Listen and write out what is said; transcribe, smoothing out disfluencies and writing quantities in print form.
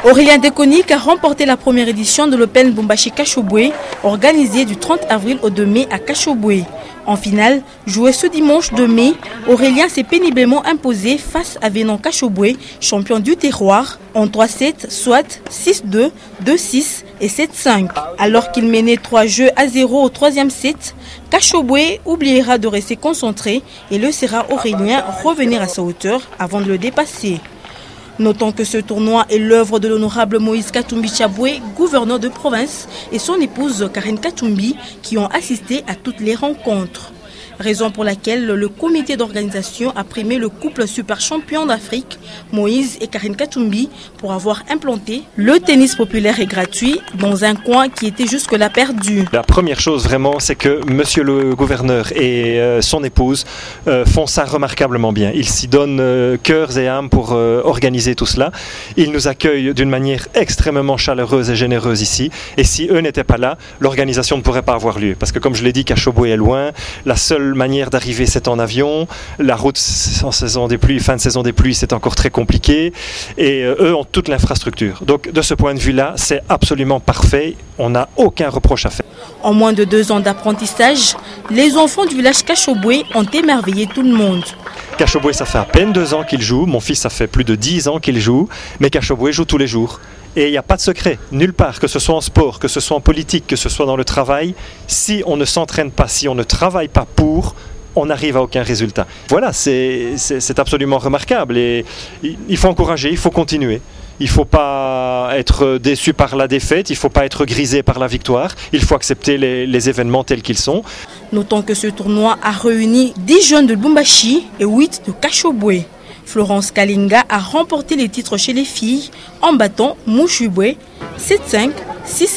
Aurélien Déconik a remporté la première édition de l'Open Bumbashi Kashobwe, organisée du 30 avril au 2 mai à Kashobwe. En finale, joué ce dimanche 2 mai, Aurélien s'est péniblement imposé face à Venon Kashobwe, champion du terroir, en 3-7, soit 6-2, 2-6 et 7-5. Alors qu'il menait 3 jeux à 0 au troisième set, Kashobwe oubliera de rester concentré et laissera Aurélien revenir à sa hauteur avant de le dépasser. Notons que ce tournoi est l'œuvre de l'honorable Moïse Katumbi Chabwe, gouverneur de province, et son épouse Karine Katumbi, qui ont assisté à toutes les rencontres. Raison pour laquelle le comité d'organisation a primé le couple super champion d'Afrique, Moïse et Karine Katumbi, pour avoir implanté le tennis populaire et gratuit dans un coin qui était jusque-là perdu. La première chose vraiment, c'est que monsieur le gouverneur et son épouse font ça remarquablement bien. Ils s'y donnent cœurs et âme pour organiser tout cela. Ils nous accueillent d'une manière extrêmement chaleureuse et généreuse ici. Et si eux n'étaient pas là, l'organisation ne pourrait pas avoir lieu. Parce que comme je l'ai dit, Kashobwe est loin. La seule manière d'arriver, c'est en avion. La route en saison des pluies, fin de saison des pluies, c'est encore très compliqué. Et eux ont toute l'infrastructure. Donc de ce point de vue-là, c'est absolument parfait. On n'a aucun reproche à faire. En moins de 2 ans d'apprentissage, les enfants du village Kashobwe ont émerveillé tout le monde. Kashobwe, ça fait à peine 2 ans qu'il joue. Mon fils, ça fait plus de 10 ans qu'il joue. Mais Kashobwe joue tous les jours. Et il n'y a pas de secret, nulle part, que ce soit en sport, que ce soit en politique, que ce soit dans le travail. Si on ne s'entraîne pas, si on ne travaille pas pour, on n'arrive à aucun résultat. Voilà, c'est absolument remarquable. Et il faut encourager, il faut continuer. Il ne faut pas être déçu par la défaite, il ne faut pas être grisé par la victoire. Il faut accepter les événements tels qu'ils sont. Notons que ce tournoi a réuni 10 jeunes de Lubumbashi et 8 de Kashobwe. Florence Kalinga a remporté les titres chez les filles en battant Mouchubwe 7-5, 6-1.